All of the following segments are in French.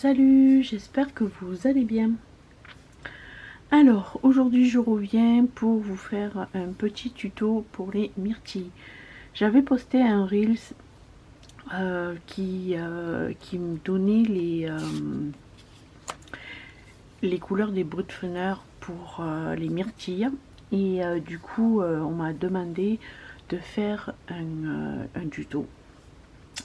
Salut, j'espère que vous allez bien. Alors, aujourd'hui je reviens pour vous faire un petit tuto pour les myrtilles. J'avais posté un Reels qui me donnait les couleurs des brutfener pour les myrtilles. Et du coup, on m'a demandé de faire un tuto.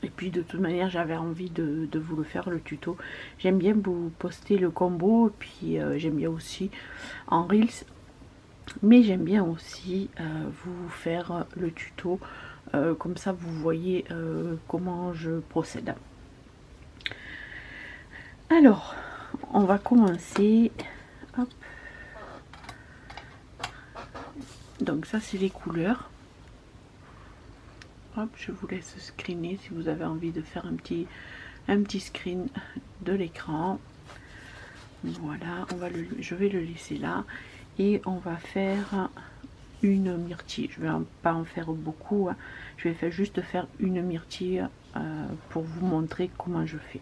Et puis de toute manière j'avais envie de vous le faire, le tuto. J'aime bien vous poster le combo, et puis j'aime bien aussi en reels, mais j'aime bien aussi vous faire le tuto, comme ça vous voyez comment je procède. Alors on va commencer. Hop. Donc ça c'est les couleurs. Hop, je vous laisse screener si vous avez envie de faire un petit screen de l'écran. Voilà, je vais le laisser là et on va faire une myrtille. Je vais pas en faire beaucoup, hein. Je vais juste faire une myrtille pour vous montrer comment je fais.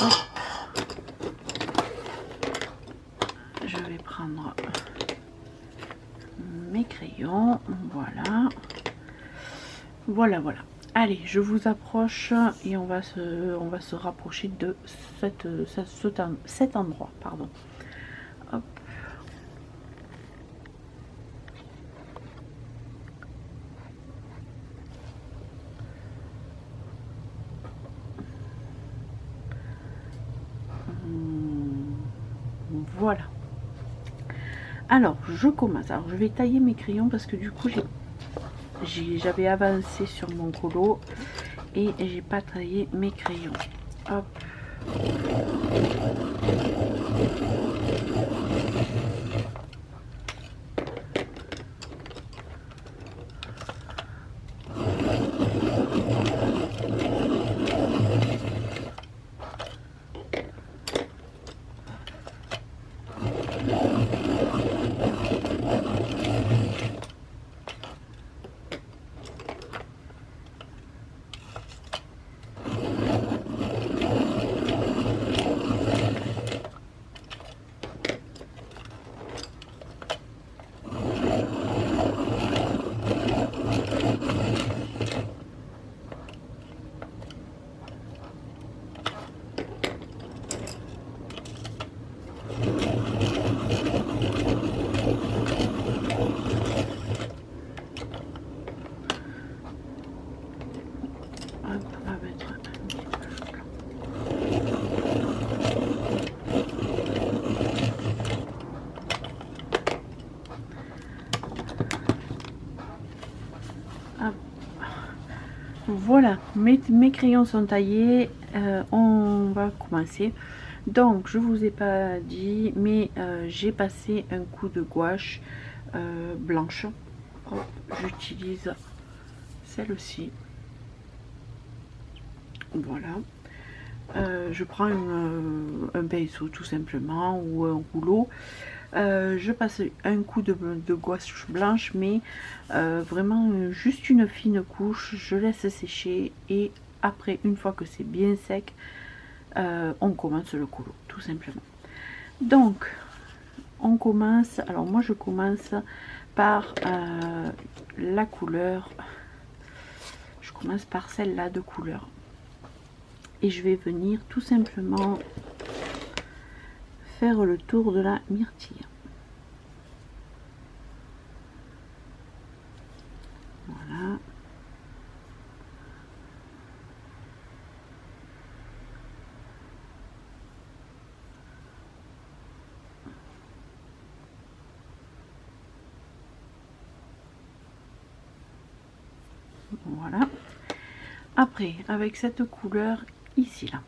Hop. Je vais prendre mes crayons, voilà. Voilà. Allez, je vous approche et on va se rapprocher de cet endroit, pardon. Hop. Voilà. Alors, je commence. Alors, je vais tailler mes crayons parce que du coup, j'avais avancé sur mon colo et j'ai pas taillé mes crayons. Hop. Voilà, mes crayons sont taillés, on va commencer. Donc je vous ai pas dit, mais j'ai passé un coup de gouache blanche. J'utilise celle-ci. Voilà. Je prends un pinceau tout simplement ou un rouleau. Je passe un coup de gouache blanche, mais vraiment juste une fine couche. Je laisse sécher et après, une fois que c'est bien sec, on commence le colo tout simplement. Donc on commence, alors moi je commence par la couleur, je commence par celle-là de couleur. Et je vais venir tout simplement faire le tour de la myrtille. Voilà. Voilà. Après, avec cette couleur ici, là,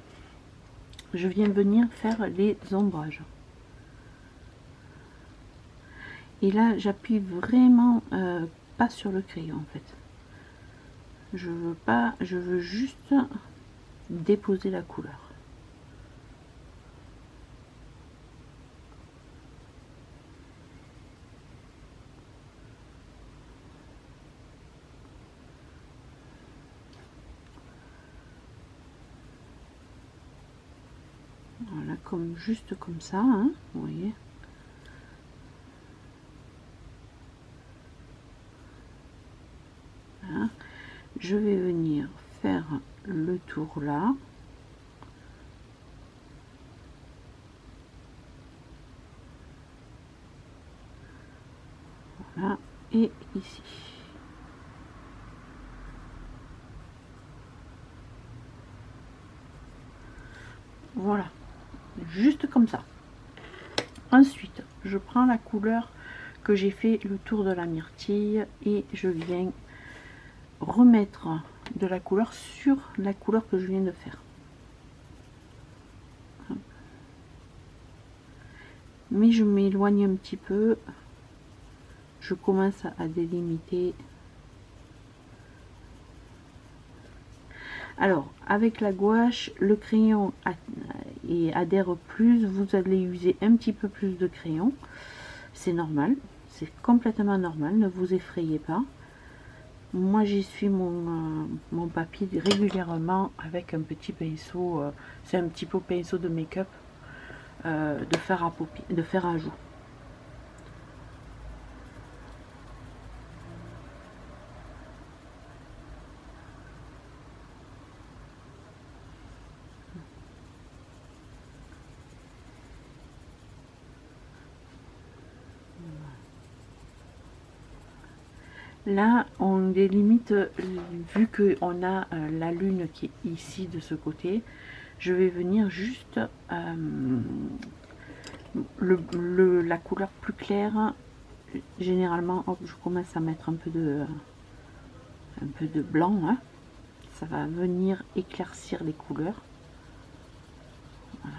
je viens venir faire les ombrages. Et là, j'appuie vraiment pas sur le crayon en fait. Je veux pas, je veux juste déposer la couleur. Voilà, comme juste comme ça, hein, vous voyez. Voilà. Je vais venir faire le tour là. Voilà, et ici. Voilà, juste comme ça. Ensuite, je prends la couleur que j'ai fait le tour de la myrtille et je viens remettre de la couleur sur la couleur que je viens de faire. Mais je m'éloigne un petit peu, je commence à délimiter. Alors avec la gouache, le crayon adhère plus, vous allez user un petit peu plus de crayon, c'est normal, c'est complètement normal, ne vous effrayez pas. Moi j'essuie mon papier régulièrement avec un petit pinceau, c'est un petit peu pinceau de make-up, de fer à paupières, de fer à joues. Là, on délimite, vu qu'on a la lune qui est ici de ce côté, je vais venir juste la couleur plus claire. Généralement, hop, je commence à mettre un peu de blanc, hein. Ça va venir éclaircir les couleurs. Voilà.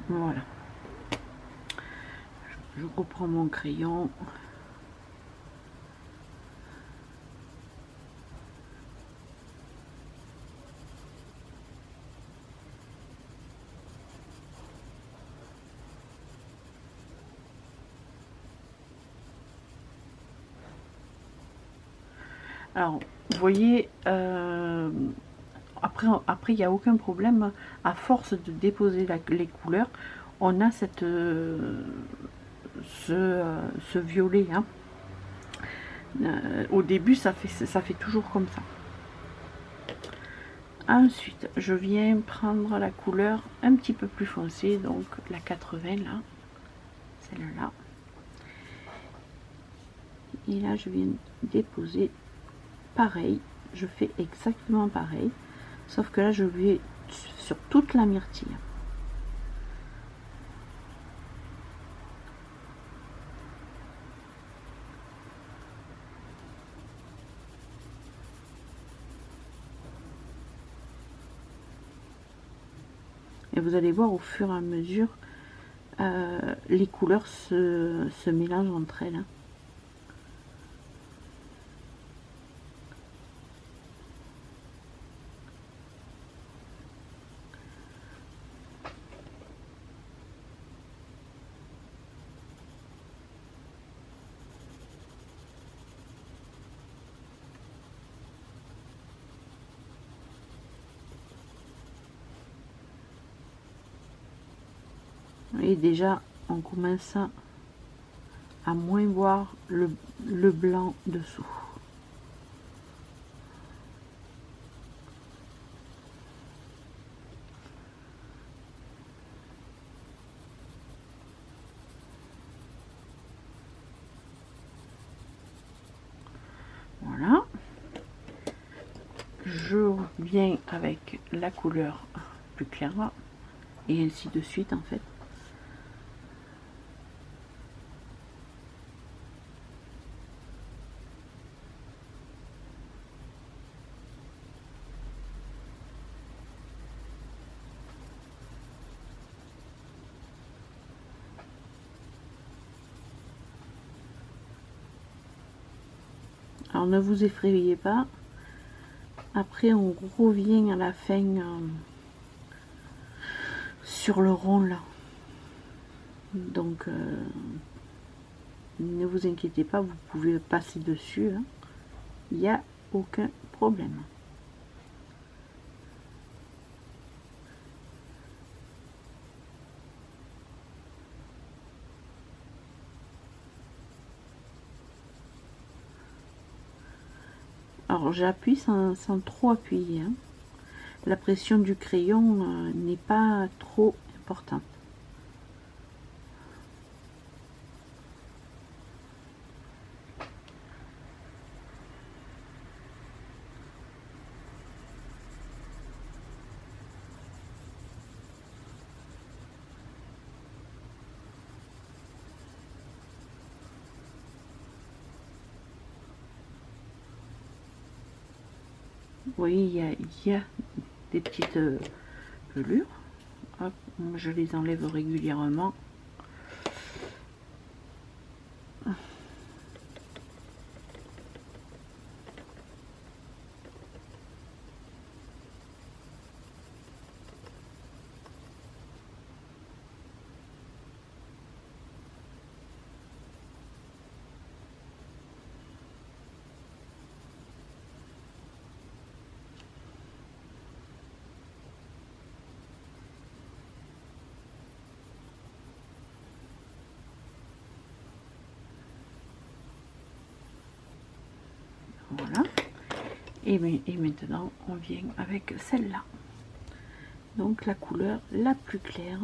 Voilà. Je reprends mon crayon. Alors, vous voyez, après il n'y a aucun problème. À force de déposer les couleurs, on a cette ce violet, hein. Au début ça fait toujours comme ça. Ensuite je viens prendre la couleur un petit peu plus foncée, donc la 80 là, celle-là, et là je viens déposer pareil, je fais exactement pareil, sauf que là je vais sur toute la myrtille. Et vous allez voir au fur et à mesure, les couleurs se mélangent entre elles, hein. Et déjà on commence à moins voir le blanc dessous. Voilà, je viens avec la couleur plus claire et ainsi de suite en fait. Alors ne vous effrayez pas, après on revient à la fin sur le rond là, donc ne vous inquiétez pas, vous pouvez passer dessus, hein. Il n'y a aucun problème. Alors j'appuie sans trop appuyer, hein. La pression du crayon n'est pas trop importante. Vous voyez, il y a des petites pelures. Hop, je les enlève régulièrement. Voilà. Et maintenant, on vient avec celle-là. Donc la couleur la plus claire.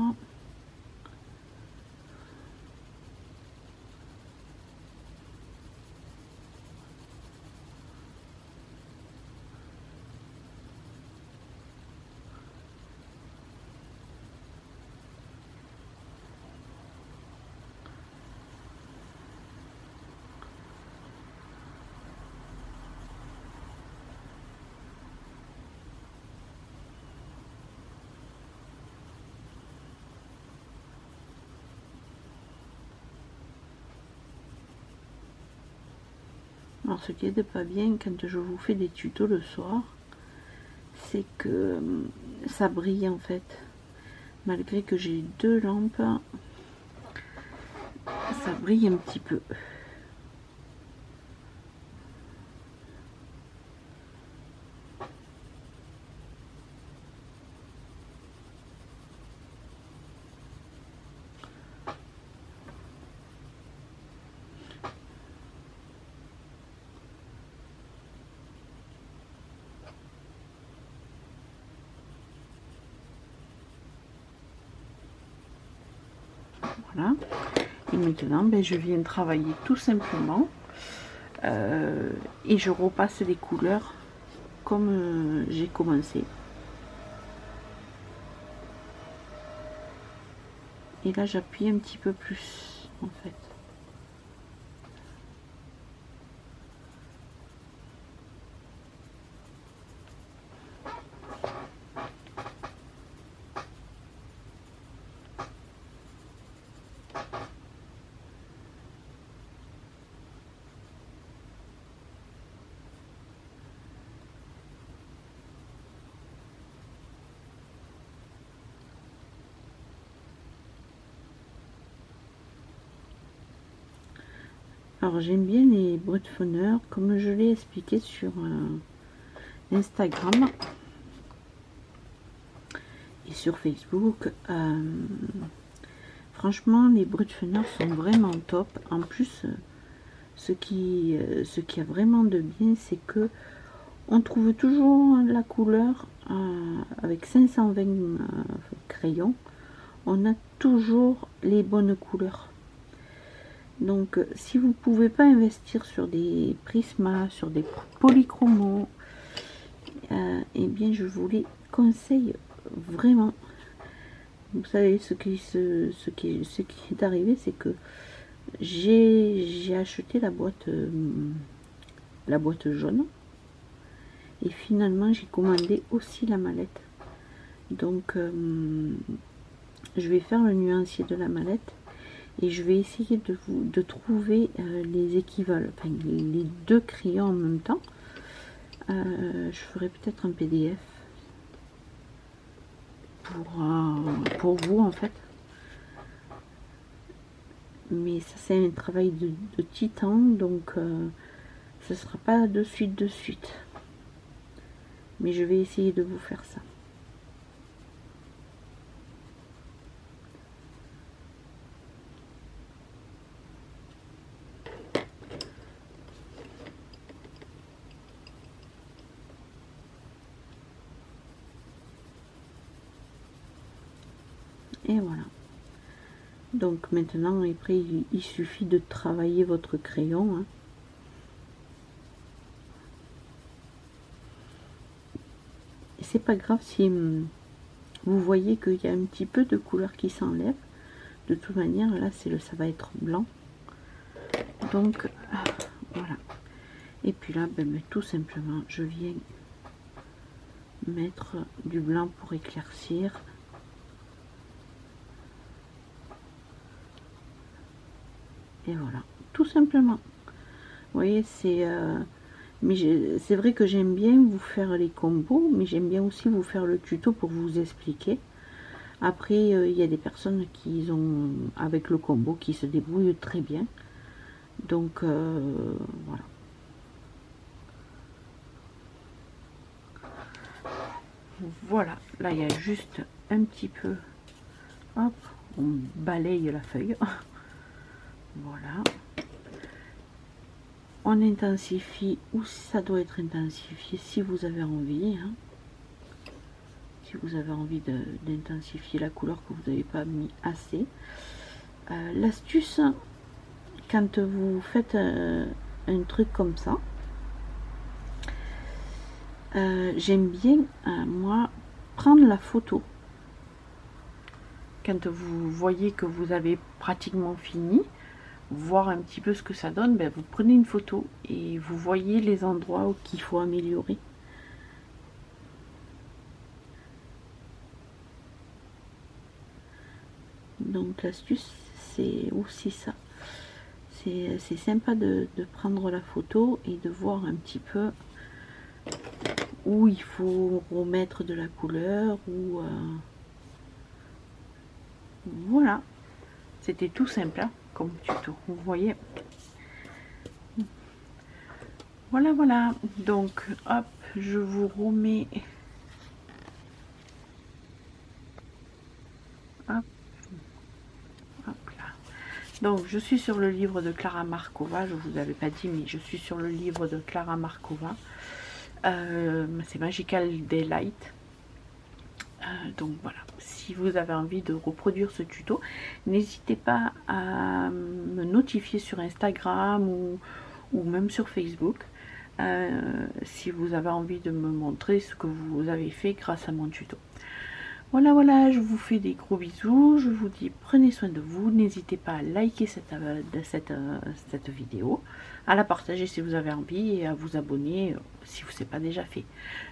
Alors ce qui est de pas bien quand je vous fais des tutos le soir, c'est que ça brille en fait. Malgré que j'ai deux lampes, ça brille un petit peu. Voilà. Et maintenant, ben, je viens travailler tout simplement. Et je repasse les couleurs comme j'ai commencé. Et là, j'appuie un petit peu plus, en fait. Alors j'aime bien les bruits de fauneur, comme je l'ai expliqué sur Instagram et sur Facebook. Franchement, les bruits de fauneur sont vraiment top. En plus, ce qui a vraiment de bien, c'est que on trouve toujours la couleur avec 520 crayons. On a toujours les bonnes couleurs. Donc si vous ne pouvez pas investir sur des prismas, sur des polychromos, eh bien je vous les conseille vraiment. Vous savez ce qui est arrivé, c'est que j'ai acheté la boîte jaune et finalement j'ai commandé aussi la mallette. Donc je vais faire le nuancier de la mallette. Et je vais essayer de trouver les équivalents, enfin les deux crayons en même temps. Je ferai peut-être un PDF pour vous en fait. mais ça c'est un travail de titan, donc ce sera pas de suite, mais je vais essayer de vous faire ça. Et voilà. Donc maintenant, après, il suffit de travailler votre crayon. Hein. Et c'est pas grave si vous voyez qu'il y a un petit peu de couleur qui s'enlève. De toute manière, là, ça va être blanc. Donc, voilà. Et puis là, ben, tout simplement, je viens mettre du blanc pour éclaircir. Et voilà, tout simplement. Vous voyez, c'est vrai que j'aime bien vous faire les combos, mais j'aime bien aussi vous faire le tuto pour vous expliquer. Après, il y a des personnes qui ont, avec le combo, qui se débrouillent très bien. Donc, voilà. Voilà, là, il y a juste un petit peu, hop, on balaye la feuille. Voilà. On intensifie où ça doit être intensifié si vous avez envie. Hein. Si vous avez envie d'intensifier la couleur que vous n'avez pas mis assez. L'astuce, quand vous faites un truc comme ça, j'aime bien, moi, prendre la photo. Quand vous voyez que vous avez pratiquement fini, voir un petit peu ce que ça donne, ben vous prenez une photo et vous voyez les endroits qu'il faut améliorer. Donc l'astuce, c'est aussi ça. C'est sympa de prendre la photo et de voir un petit peu où il faut remettre de la couleur. Ou voilà, c'était tout simple hein, comme tuto, vous voyez. Voilà, voilà. Donc, hop, je vous remets. Hop, hop là. Donc, je suis sur le livre de Clara Markova. Je vous avais pas dit, mais je suis sur le livre de Clara Markova. C'est Magical Daylight. Donc voilà, si vous avez envie de reproduire ce tuto, n'hésitez pas à me notifier sur Instagram ou même sur Facebook. Si vous avez envie de me montrer ce que vous avez fait grâce à mon tuto. Voilà, voilà, je vous fais des gros bisous, je vous dis prenez soin de vous, n'hésitez pas à liker cette vidéo, à la partager si vous avez envie et à vous abonner si vous n'est pas déjà fait.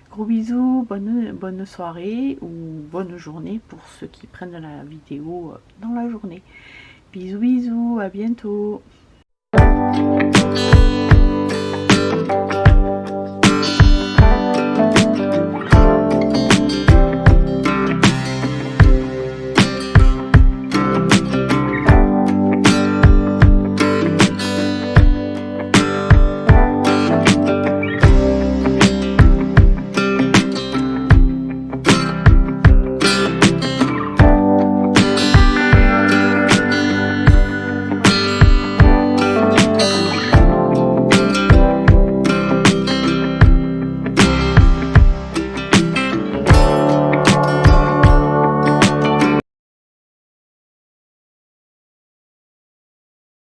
Gros bisous, bonne soirée ou bonne journée pour ceux qui prennent la vidéo dans la journée. Bisous, bisous, à bientôt.